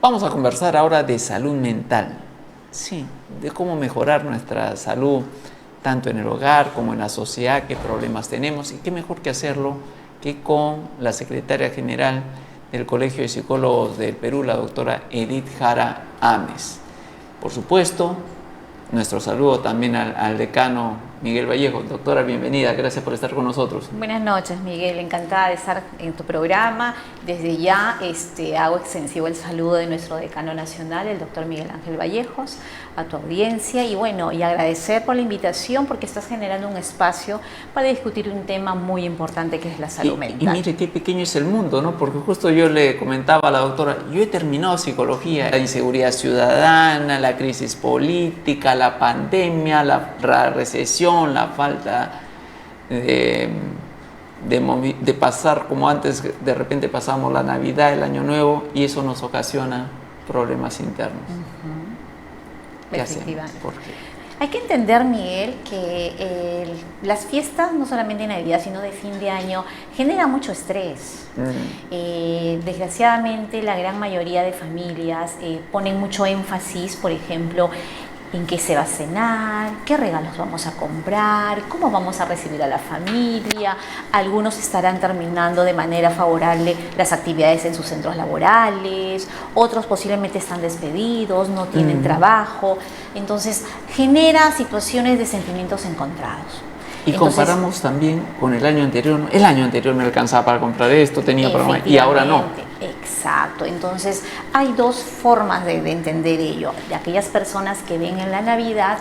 Vamos a conversar ahora de salud mental, sí, de cómo mejorar nuestra salud, tanto en el hogar como en la sociedad, qué problemas tenemos y qué mejor que hacerlo que con la secretaria general del Colegio de Psicólogos del Perú, la doctora Edith Jara Ames. Por supuesto, nuestro saludo también al decano Miguel Vallejo. Doctora, bienvenida, gracias por estar con nosotros. Buenas noches, Miguel, encantada de estar en tu programa. Desde ya hago extensivo el saludo de nuestro decano nacional, el doctor Miguel Ángel Vallejos, a tu audiencia y agradecer por la invitación porque estás generando un espacio para discutir un tema muy importante que es la salud mental. Y mire qué pequeño es el mundo, ¿no? Porque justo yo le comentaba a la doctora, yo he terminado psicología, la inseguridad ciudadana, la crisis política, la pandemia, la recesión, la falta de pasar como antes, de repente pasamos la Navidad, el Año Nuevo, y eso nos ocasiona problemas internos. ¿Qué hacemos? ¿Por qué? Hay que entender, Miguel, que las fiestas, no solamente de Navidad, sino de fin de año, generan mucho estrés. Desgraciadamente, la gran mayoría de familias ponen mucho énfasis, por ejemplo, en qué se va a cenar, qué regalos vamos a comprar, cómo vamos a recibir a la familia. Algunos estarán terminando de manera favorable las actividades en sus centros laborales, otros posiblemente están despedidos, no tienen trabajo. Entonces, genera situaciones de sentimientos encontrados. Y comparamos también con el año anterior. El año anterior me alcanzaba para comprar esto, tenía programa, y ahora no. Exacto. Entonces, hay dos formas de entender ello. De aquellas personas que ven en la Navidad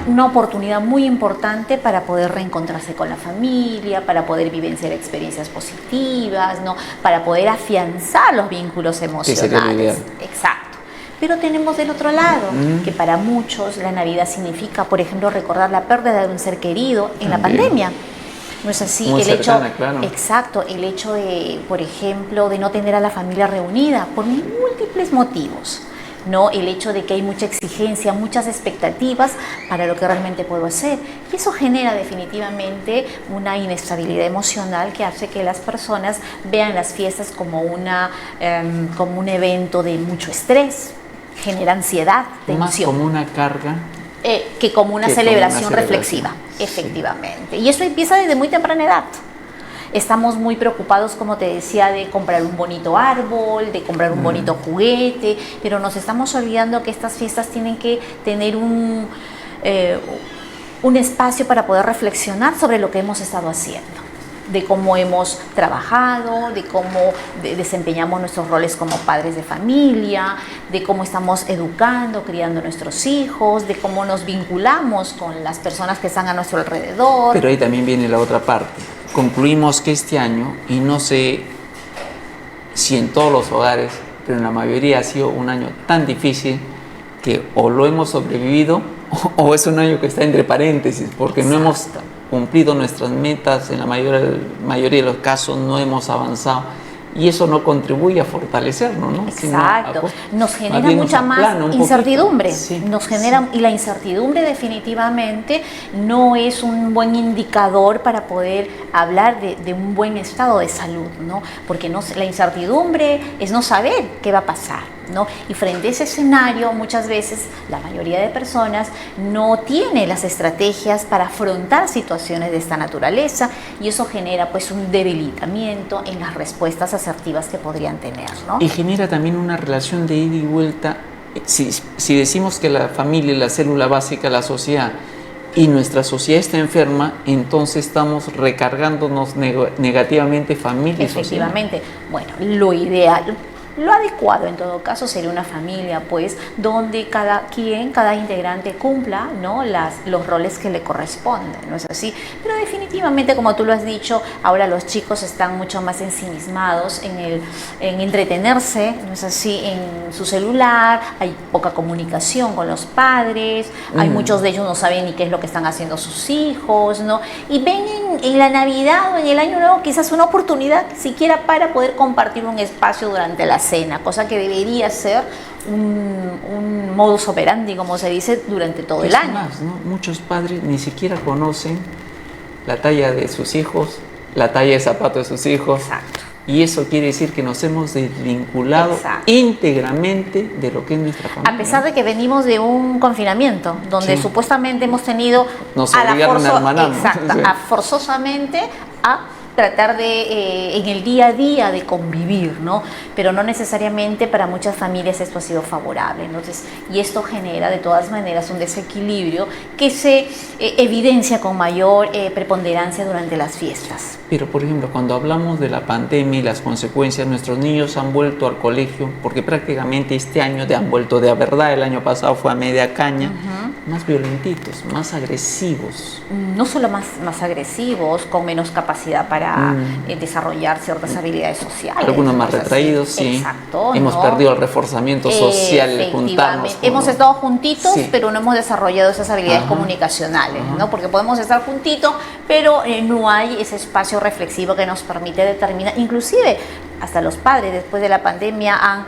una oportunidad muy importante para poder reencontrarse con la familia, para poder vivenciar experiencias positivas, ¿no? Para poder afianzar los vínculos emocionales. Exacto. Pero tenemos del otro lado, que para muchos la Navidad significa, por ejemplo, recordar la pérdida de un ser querido en la pandemia. ¿No es así? Muy cercana, claro. Exacto, el hecho de, por ejemplo, de no tener a la familia reunida por múltiples motivos, ¿no? El hecho de que hay mucha exigencia, muchas expectativas para lo que realmente puedo hacer. Y eso genera definitivamente una inestabilidad emocional que hace que las personas vean las fiestas como como un evento de mucho estrés, genera ansiedad, tensión. Más como una carga que como una celebración reflexiva, efectivamente. Sí. Y eso empieza desde muy temprana edad. Estamos muy preocupados, como te decía, de comprar un bonito árbol, de comprar un bonito juguete, pero nos estamos olvidando que estas fiestas tienen que tener un espacio para poder reflexionar sobre lo que hemos estado haciendo, de cómo hemos trabajado, de cómo desempeñamos nuestros roles como padres de familia, de cómo estamos educando, criando a nuestros hijos, de cómo nos vinculamos con las personas que están a nuestro alrededor. Pero ahí también viene la otra parte. Concluimos que este año, y no sé si en todos los hogares, pero en la mayoría ha sido un año tan difícil que o lo hemos sobrevivido o es un año que está entre paréntesis, porque no hemos cumplido nuestras metas, en la mayoría de los casos no hemos avanzado y eso no contribuye a fortalecernos, ¿no? Exacto, nos genera mucha más incertidumbre, sí, y la incertidumbre definitivamente no es un buen indicador para poder hablar de un buen estado de salud, ¿no? Porque la incertidumbre es no saber qué va a pasar, ¿no? Y frente a ese escenario, muchas veces la mayoría de personas no tiene las estrategias para afrontar situaciones de esta naturaleza y eso genera pues un debilitamiento en las respuestas asertivas que podrían tener, ¿no? Y genera también una relación de ida y vuelta. Si decimos que la familia es la célula básica de la sociedad y nuestra sociedad está enferma, entonces estamos recargándonos negativamente familia y sociedad. Efectivamente. Bueno, lo ideal, lo adecuado en todo caso sería una familia, pues, donde cada integrante cumpla, ¿no? los roles que le corresponden, ¿no es así? Pero definitivamente, como tú lo has dicho, ahora los chicos están mucho más ensimismados en entretenerse, ¿no es así? En su celular, hay poca comunicación con los padres, hay muchos de ellos no saben ni qué es lo que están haciendo sus hijos, ¿no? Y ven en la Navidad o en el Año Nuevo quizás una oportunidad siquiera para poder compartir un espacio durante la cena, cosa que debería ser un modus operandi, como se dice, durante todo el año. Más, ¿no? Muchos padres ni siquiera conocen la talla de sus hijos, la talla de zapatos de sus hijos. Exacto. Y eso quiere decir que nos hemos desvinculado Exacto. íntegramente de lo que es nuestra familia. A pesar de que venimos de un confinamiento, donde Sí. supuestamente hemos tenido Nos obligaron a hermanarnos. exacto, Sí. a forzosamente a tratar de, en el día a día, de convivir, ¿no? Pero no necesariamente para muchas familias esto ha sido favorable. Entonces, y esto genera de todas maneras un desequilibrio que se evidencia con mayor preponderancia durante las fiestas. Pero, por ejemplo, cuando hablamos de la pandemia y las consecuencias, nuestros niños han vuelto al colegio, porque prácticamente este año han vuelto de a verdad, el año pasado fue a media caña, más violentitos, más agresivos. No solo más agresivos, con menos capacidad para desarrollar ciertas habilidades sociales. Algunos más cosas así. retraídos, sí. Exacto. Hemos ¿no? perdido el reforzamiento social, el Efectivamente. juntarnos. Hemos estado juntitos, Sí. pero no hemos desarrollado esas habilidades Ajá. comunicacionales, Ajá. ¿no? Porque podemos estar juntitos, pero no hay ese espacio reflexivo que nos permite determinar, inclusive hasta los padres después de la pandemia han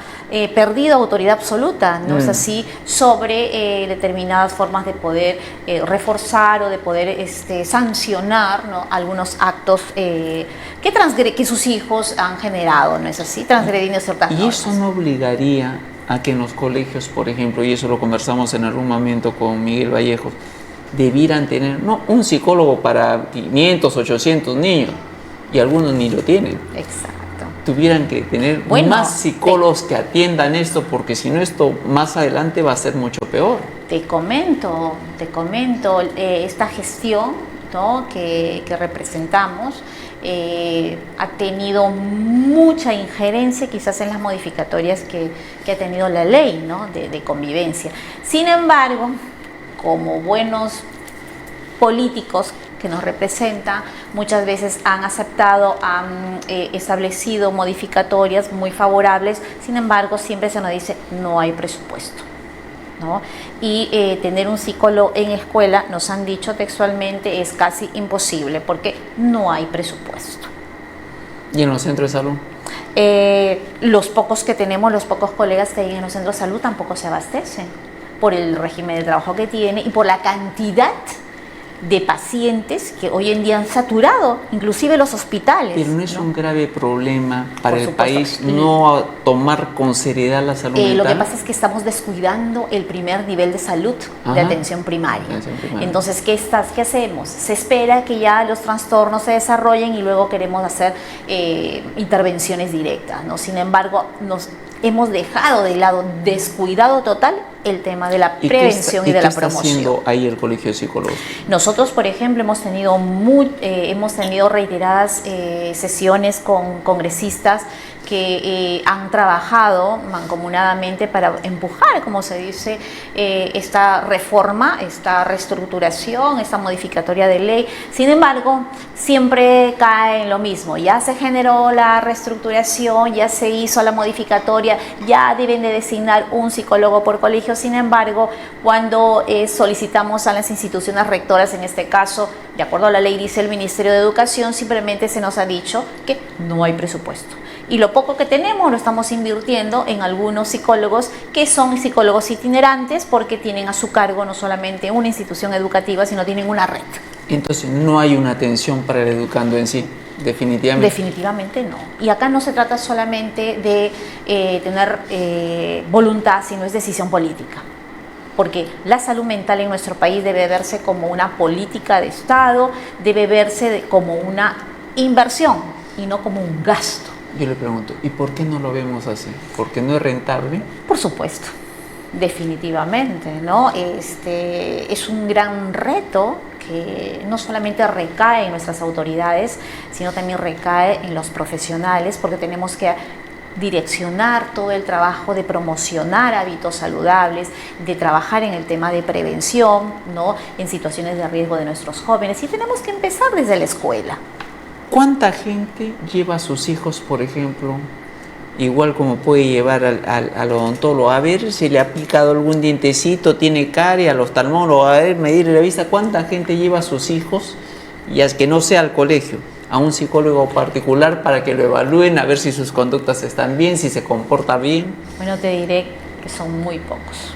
perdido autoridad absoluta, ¿no es así?, sobre determinadas formas de poder reforzar o de poder sancionar, ¿no?, algunos actos que sus hijos han generado, ¿no es así?, transgrediendo ciertas Y normas. eso no obligaría a que en los colegios, por ejemplo, y eso lo conversamos en algún momento con Miguel Vallejo, debieran tener, no, un psicólogo para 500, 800 niños, y algunos ni lo tienen. Exacto. Tuvieran que tener Bueno, más psicólogos que atiendan esto, porque si no, esto más adelante va a ser mucho peor. Te comento, esta gestión, ¿no?, que representamos ha tenido mucha injerencia quizás en las modificatorias que ha tenido la ley, ¿no?, de convivencia. Sin embargo, como buenos políticos que nos representan, muchas veces han aceptado, han establecido modificatorias muy favorables, sin embargo siempre se nos dice no hay presupuesto, ¿no? Y tener un psicólogo en escuela, nos han dicho textualmente, es casi imposible porque no hay presupuesto. ¿Y en los centros de salud? Los pocos que tenemos, los pocos colegas que hay en los centros de salud tampoco se abastecen por el régimen de trabajo que tiene y por la cantidad de pacientes que hoy en día han saturado inclusive los hospitales. Pero no es un grave problema para Por el supuesto. país no tomar con seriedad la salud mental. Lo que pasa es que estamos descuidando el primer nivel de salud, de Ajá. atención primaria. Atención primaria. Entonces, ¿qué hacemos? Se espera que ya los trastornos se desarrollen y luego queremos hacer intervenciones directas, ¿no? Sin embargo, nos hemos dejado de lado, descuidado total, el tema de la prevención y de la promoción. ¿Qué está haciendo ahí el Colegio de Psicólogos? Nosotros, por ejemplo, hemos tenido reiteradas sesiones con congresistas que han trabajado mancomunadamente para empujar, como se dice, esta reforma, esta reestructuración, esta modificatoria de ley. Sin embargo, siempre cae en lo mismo. Ya se generó la reestructuración, ya se hizo la modificatoria, ya deben de designar un psicólogo por colegio. Sin embargo, cuando solicitamos a las instituciones rectoras, en este caso, de acuerdo a la ley, dice el Ministerio de Educación, simplemente se nos ha dicho que no hay presupuesto. Y lo poco que tenemos lo estamos invirtiendo en algunos psicólogos que son psicólogos itinerantes porque tienen a su cargo no solamente una institución educativa, sino tienen una red. Entonces no hay una atención para el educando en sí, definitivamente. Definitivamente no. Y acá no se trata solamente de tener voluntad, sino es decisión política. Porque la salud mental en nuestro país debe verse como una política de Estado, debe verse como una inversión y no como un gasto. Yo le pregunto, ¿y por qué no lo vemos así? ¿Porque no es rentable? Por supuesto, definitivamente, ¿no? Es un gran reto que no solamente recae en nuestras autoridades, sino también recae en los profesionales, porque tenemos que direccionar todo el trabajo de promocionar hábitos saludables, de trabajar en el tema de prevención, ¿no?, en situaciones de riesgo de nuestros jóvenes, y tenemos que empezar desde la escuela. ¿Cuánta gente lleva a sus hijos, por ejemplo, igual como puede llevar al odontólogo, a ver si le ha picado algún dientecito, tiene carie, al oftalmólogo, a ver, medirle la vista? ¿Cuánta gente lleva a sus hijos, y es que no sea al colegio, a un psicólogo particular para que lo evalúen, a ver si sus conductas están bien, si se comporta bien? Bueno, te diré que son muy pocos.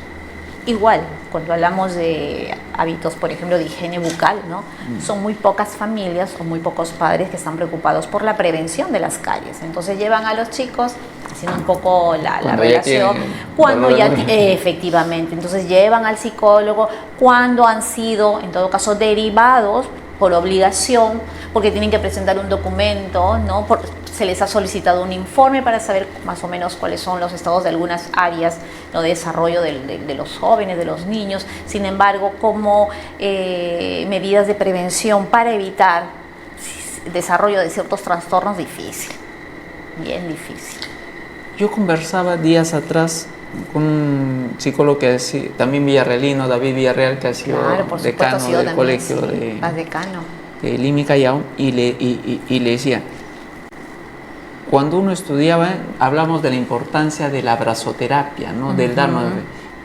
Igual, cuando hablamos de hábitos, por ejemplo, de higiene bucal, ¿no? Son muy pocas familias o muy pocos padres que están preocupados por la prevención de las caries. Entonces llevan a los chicos, haciendo un poco la relación, cuando ya, efectivamente, entonces llevan al psicólogo cuando han sido, en todo caso, derivados por obligación, porque tienen que presentar un documento, ¿no? Se les ha solicitado un informe para saber más o menos cuáles son los estados de algunas áreas, ¿no? De desarrollo de los jóvenes, de los niños. Sin embargo, como medidas de prevención para evitar el desarrollo de ciertos trastornos, difícil, bien difícil. Yo conversaba días atrás con un psicólogo que es también villarrealino, David Villarreal, que ha sido decano del colegio de Lima Callao, y le decía, cuando uno estudiaba, hablamos de la importancia de la abrazoterapia, ¿no? Del darnos,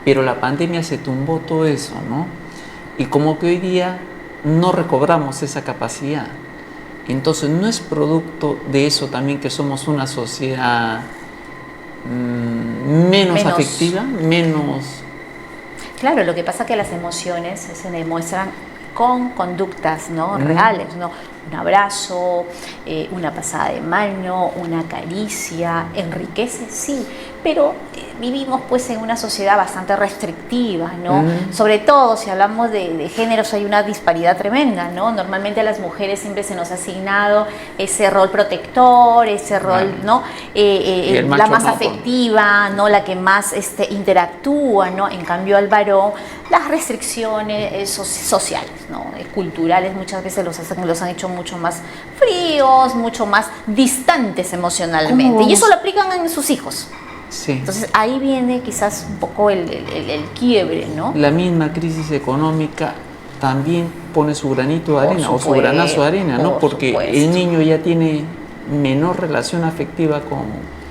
pero la pandemia se tumbó todo eso, ¿no? Y como que hoy día no recobramos esa capacidad. Entonces, ¿no es producto de eso también que somos una sociedad menos afectiva, menos? Claro, lo que pasa es que las emociones se demuestran con conductas, ¿no? Reales, ¿no? Un abrazo, una pasada de mano, una caricia, enriquece, sí, pero vivimos pues en una sociedad bastante restrictiva, ¿no? Sobre todo si hablamos de géneros, hay una disparidad tremenda, ¿no? Normalmente a las mujeres siempre se nos ha asignado ese rol protector, ese rol, ¿no? La más afectiva, ¿no? La que más interactúa, ¿no? En cambio al varón, las restricciones sociales, ¿no? Culturales muchas veces los han hecho mucho más fríos, mucho más distantes emocionalmente, y eso lo aplican en sus hijos. Sí. Entonces ahí viene quizás un poco el quiebre, ¿no? La misma crisis económica también pone su granito de arena, o su granazo de arena, ¿no? Porque el niño ya tiene menor relación afectiva con,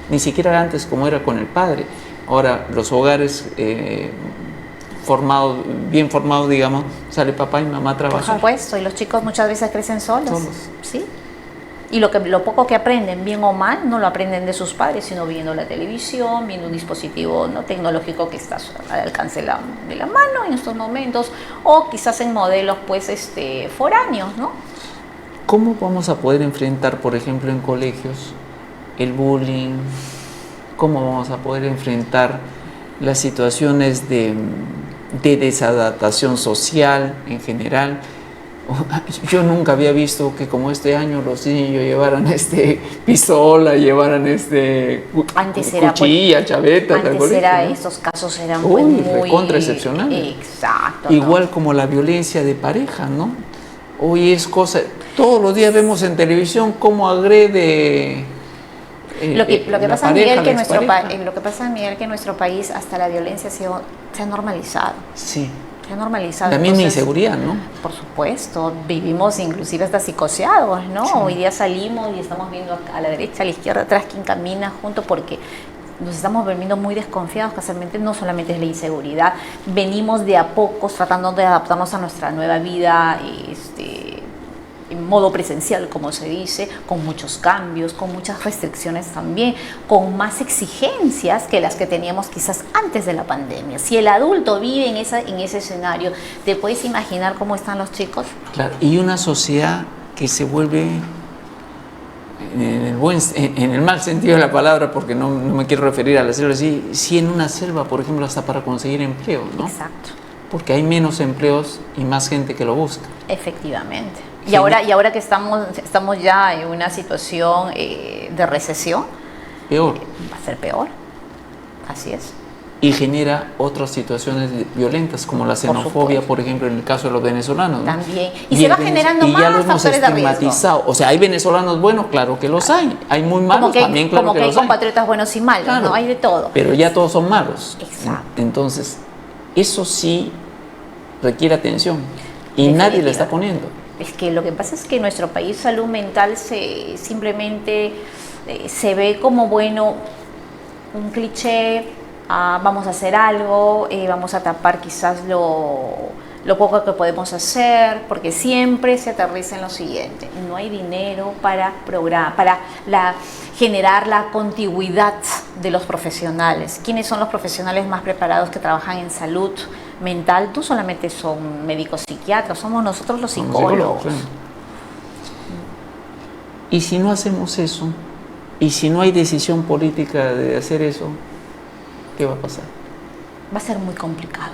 ni siquiera antes como era con el padre. Ahora los hogares bien formados, digamos, sale papá y mamá a trabajar. Por supuesto, y los chicos muchas veces crecen solos. ¿Sí? Y lo poco que aprenden, bien o mal, no lo aprenden de sus padres, sino viendo la televisión, viendo un dispositivo, ¿no? Tecnológico que está al alcance de la mano en estos momentos, o quizás en modelos pues foráneos, ¿no? ¿Cómo vamos a poder enfrentar, por ejemplo, en colegios el bullying? ¿Cómo vamos a poder enfrentar las situaciones de desadaptación social en general? Yo nunca había visto que como este año los niños llevaran pistola, llevaran cuchilla, chaveta. Antes estos casos eran muy contraexcepcionales. Exacto. Igual ¿no? Como la violencia de pareja, ¿no? Hoy es cosa, todos los días vemos en televisión cómo agrede. Lo que pasa, Miguel, que en nuestro país hasta la violencia se ha normalizado. Sí. Se ha normalizado. La misma inseguridad, ¿no? Por supuesto, vivimos inclusive hasta psicoseados, ¿no? Sí. Hoy día salimos y estamos viendo a la derecha, a la izquierda, atrás, quién camina junto, porque nos estamos volviendo muy desconfiados, casualmente no solamente es la inseguridad, venimos de a pocos tratando de adaptarnos a nuestra nueva vida, en modo presencial, como se dice, con muchos cambios, con muchas restricciones también, con más exigencias que las que teníamos quizás antes de la pandemia. Si el adulto vive en ese escenario, ¿te puedes imaginar cómo están los chicos? Claro, y una sociedad que se vuelve, en el mal sentido de la palabra, porque no me quiero referir a la selva, sí en una selva, por ejemplo, hasta para conseguir empleo, ¿no? Exacto. Porque hay menos empleos y más gente que lo busca. Efectivamente. Y ahora que estamos ya en una situación de recesión, peor. Va a ser peor. Así es. Y genera otras situaciones violentas, como la xenofobia, por ejemplo, en el caso de los venezolanos, ¿no? También. Y se va generando más factores de riesgo. O sea, hay venezolanos buenos, claro que los hay. Hay muy malos también, claro que los hay. Como que hay compatriotas buenos y malos, claro, ¿no? Hay de todo. Pero ya todos son malos. Exacto. Entonces, eso sí requiere atención. Y nadie le está poniendo. Es que lo que pasa es que en nuestro país salud mental simplemente se ve como, bueno, un cliché, vamos a hacer algo, vamos a tapar quizás lo poco que podemos hacer, porque siempre se aterriza en lo siguiente: no hay dinero para generar la contigüidad de los profesionales. ¿Quiénes son los profesionales más preparados que trabajan en salud mental? No solamente son médicos psiquiatras, somos nosotros los psicólogos. Claro. Y si no hacemos eso, y si no hay decisión política de hacer eso, ¿qué va a pasar? Va a ser muy complicado.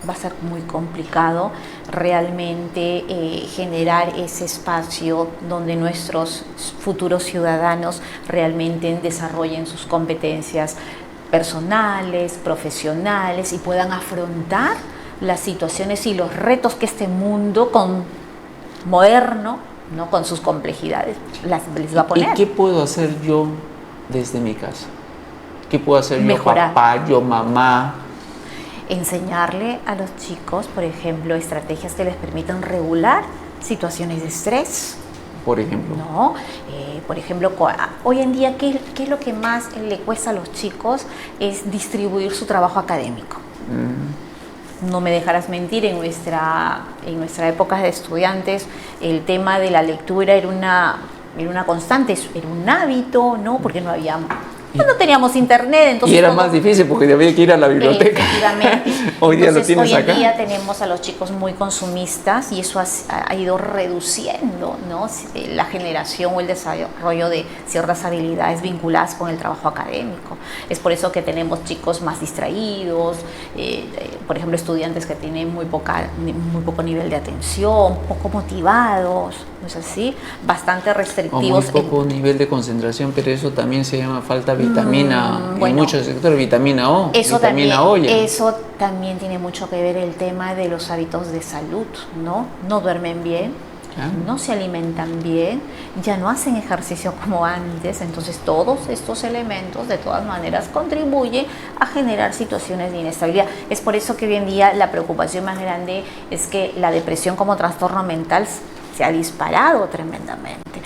Va a ser muy complicado realmente generar ese espacio donde nuestros futuros ciudadanos realmente desarrollen sus competencias personales, profesionales y puedan afrontar las situaciones y los retos que este mundo moderno, ¿no?, con sus complejidades les va a poner. ¿Y qué puedo hacer yo desde mi casa? ¿Qué puedo hacer Mejorar. yo, papá, yo, mamá? Enseñarle a los chicos, por ejemplo, estrategias que les permitan regular situaciones de estrés. Por ejemplo. ¿No? Por ejemplo, hoy en día, ¿qué es lo que más le cuesta a los chicos? Es distribuir su trabajo académico. No me dejarás mentir, en nuestra época de estudiantes, el tema de la lectura era una constante, era un hábito, ¿no? Porque no teníamos internet, entonces... Y era más difícil porque había que ir a la biblioteca. Efectivamente. Hoy día lo tienes acá. Hoy en día tenemos a los chicos muy consumistas y eso ha ido reduciendo, ¿no?, la generación o el desarrollo de ciertas habilidades vinculadas con el trabajo académico. Es por eso que tenemos chicos más distraídos, por ejemplo, estudiantes que tienen muy poco nivel de atención, poco motivados, ¿no es así? Bastante restrictivos. O muy poco nivel de concentración, pero eso también se llama falta de vitamina, en muchos sectores, vitamina O. Eso también tiene mucho que ver el tema de los hábitos de salud, ¿no? No duermen bien, no se alimentan bien, ya no hacen ejercicio como antes, entonces todos estos elementos de todas maneras contribuyen a generar situaciones de inestabilidad. Es por eso que hoy en día la preocupación más grande es que la depresión como trastorno mental se ha disparado tremendamente.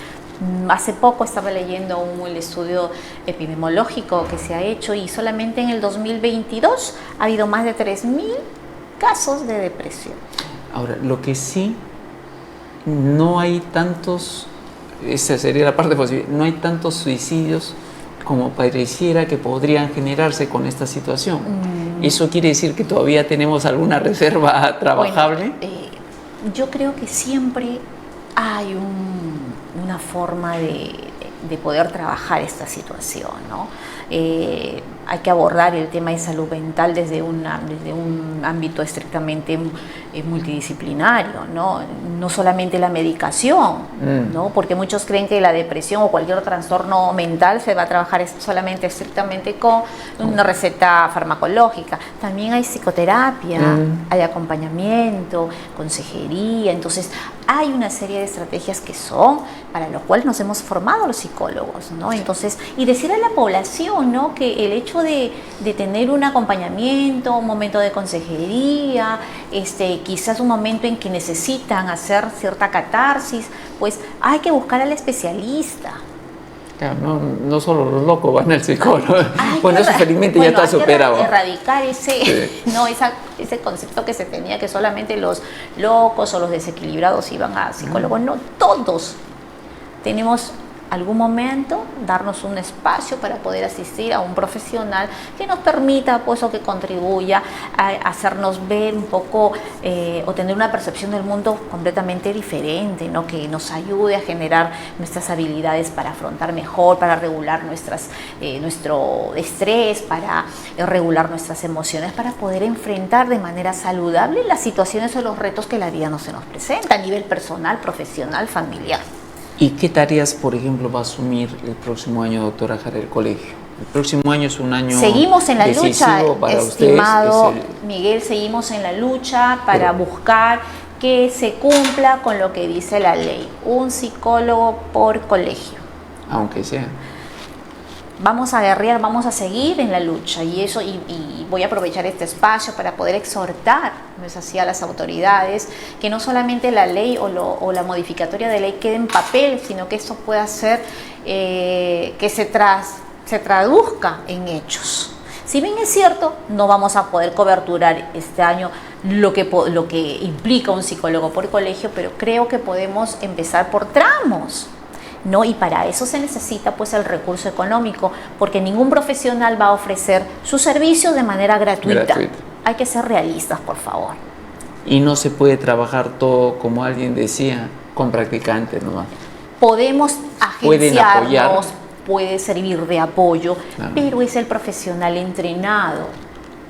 Hace poco estaba leyendo el estudio epidemiológico que se ha hecho y solamente en el 2022 ha habido más de 3.000 casos de depresión. Ahora, lo que sí, no hay tantos, esa sería la parte posible, no hay tantos suicidios como pareciera que podrían generarse con esta situación. ¿Eso quiere decir que todavía tenemos alguna reserva trabajable? Bueno, yo creo que siempre hay una forma de poder trabajar esta situación, ¿no? Hay que abordar el tema de salud mental desde un ámbito estrictamente multidisciplinario, ¿no? No solamente la medicación, ¿no? Porque muchos creen que la depresión o cualquier trastorno mental se va a trabajar solamente estrictamente con una receta farmacológica. También hay psicoterapia, hay acompañamiento, consejería, entonces hay una serie de estrategias que son para lo cual nos hemos formado los psicólogos, ¿no? Entonces, y decirle a la población, ¿no?, que el hecho de tener un acompañamiento, un momento de consejería, quizás un momento en que necesitan hacer cierta catarsis, pues hay que buscar al especialista. Claro, no solo los locos van al psicólogo. Bueno, eso felizmente ya está superado. Hay que erradicar ese concepto que se tenía, que solamente los locos o los desequilibrados iban a psicólogos. No, todos tenemos algún momento darnos un espacio para poder asistir a un profesional que nos permita, pues, o que contribuya a hacernos ver un poco o tener una percepción del mundo completamente diferente, ¿no? Que nos ayude a generar nuestras habilidades para afrontar mejor, para regular nuestro estrés, para regular nuestras emociones, para poder enfrentar de manera saludable las situaciones o los retos que la vida nos presenta a nivel personal, profesional, familiar. ¿Y qué tareas, por ejemplo, va a asumir el próximo año, doctora Jara, el colegio? El próximo año es un año seguimos en la lucha, para estimado ustedes. Miguel, seguimos en la lucha para buscar que se cumpla con lo que dice la ley, un psicólogo por colegio. Aunque sea. Vamos a guerrear, vamos a seguir en la lucha y voy a aprovechar este espacio para poder exhortar, ¿no es así?, a las autoridades que no solamente la ley o la modificatoria de ley quede en papel, sino que esto pueda ser que se traduzca en hechos. Si bien es cierto, no vamos a poder coberturar este año lo que implica un psicólogo por colegio, pero creo que podemos empezar por tramos. ¿no? Y para eso se necesita pues el recurso económico, porque ningún profesional va a ofrecer su servicio de manera gratuita. Hay que ser realistas, por favor. Y no se puede trabajar todo, como alguien decía, con practicantes nomás. Podemos agenciarnos, puede servir de apoyo, claro, pero es el profesional entrenado,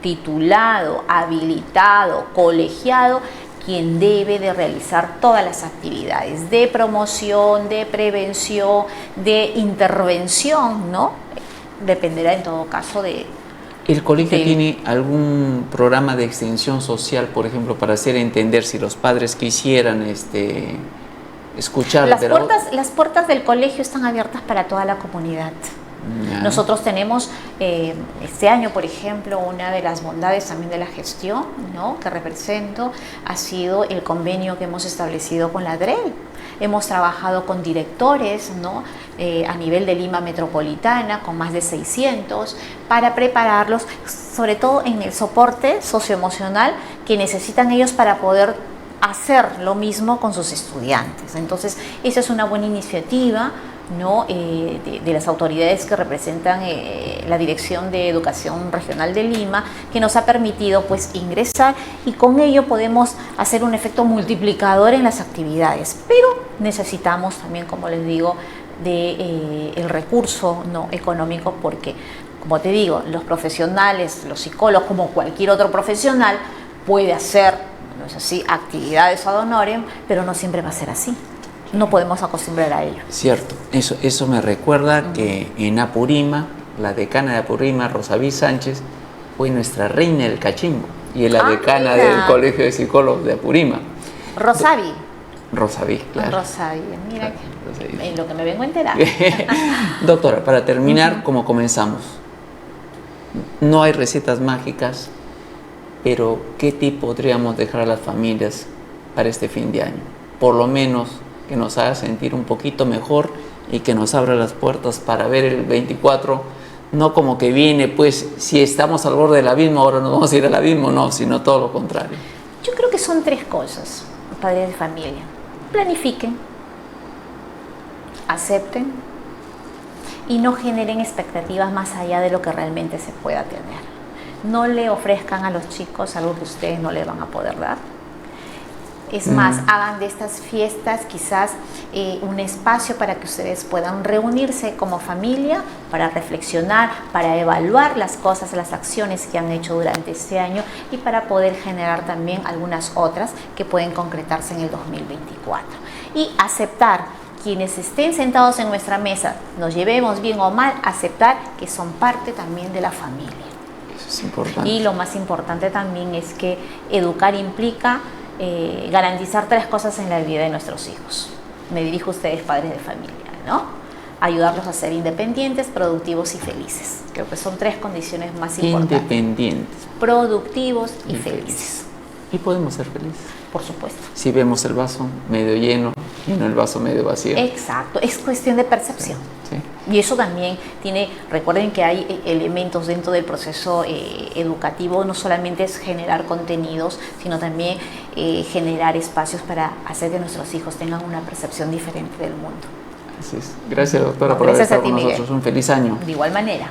titulado, habilitado, colegiado, quien debe de realizar todas las actividades de promoción, de prevención, de intervención, ¿no? Dependerá en todo caso de... ¿El colegio tiene algún programa de extensión social, por ejemplo, para hacer entender si los padres quisieran escuchar? Las puertas del colegio están abiertas para toda la comunidad. Nosotros tenemos este año, por ejemplo, una de las bondades también de la gestión, ¿no?, que represento, ha sido el convenio que hemos establecido con la DREL. Hemos trabajado con directores, ¿no?, a nivel de Lima Metropolitana, con más de 600, para prepararlos, sobre todo en el soporte socioemocional que necesitan ellos para poder hacer lo mismo con sus estudiantes. Entonces, esa es una buena iniciativa, ¿no?, de las autoridades que representan la Dirección de Educación Regional de Lima, que nos ha permitido pues ingresar, y con ello podemos hacer un efecto multiplicador en las actividades, pero necesitamos también, como les digo, el recurso, ¿no?, económico, porque, como te digo, los profesionales, los psicólogos, como cualquier otro profesional, puede hacer, no es así, actividades ad honorem, pero no siempre va a ser así. No podemos acostumbrar a ello. Cierto, eso me recuerda que en Apurímac, la decana de Apurímac, Rosaví Sánchez, fue nuestra reina del cachimbo y es la decana del Colegio de Psicólogos de Apurímac. Rosaví, claro. Rosaví, mira, claro, Rosaví. En lo que me vengo a enterar. Doctora, para terminar, como comenzamos, no hay recetas mágicas, pero ¿qué tip podríamos dejar a las familias para este fin de año? Por lo menos que nos haga sentir un poquito mejor y que nos abra las puertas para ver el 24, no como que viene, pues, si estamos al borde del abismo, ahora nos vamos a ir al abismo, no, sino todo lo contrario. Yo creo que son 3 cosas, padres de familia. Planifiquen, acepten y no generen expectativas más allá de lo que realmente se pueda tener. No le ofrezcan a los chicos algo que ustedes no le van a poder dar. Es más, hagan de estas fiestas quizás un espacio para que ustedes puedan reunirse como familia, para reflexionar, para evaluar las cosas, las acciones que han hecho durante este año, y para poder generar también algunas otras que pueden concretarse en el 2024. Y aceptar, quienes estén sentados en nuestra mesa, nos llevemos bien o mal, aceptar que son parte también de la familia. Eso es importante. Y lo más importante también es que educar implica garantizar 3 cosas en la vida de nuestros hijos. Me dirijo a ustedes, padres de familia, ¿no? Ayudarlos a ser independientes, productivos y felices. Creo que son 3 condiciones más importantes. Independientes, productivos y felices. Y podemos ser felices. Por supuesto. Si vemos el vaso medio lleno y no el vaso medio vacío. Exacto, es cuestión de percepción. Sí. Y eso también recuerden que hay elementos dentro del proceso educativo, no solamente es generar contenidos, sino también generar espacios para hacer que nuestros hijos tengan una percepción diferente del mundo. Así es. Gracias, doctora, por haber estado con nosotros. Un feliz año. De igual manera.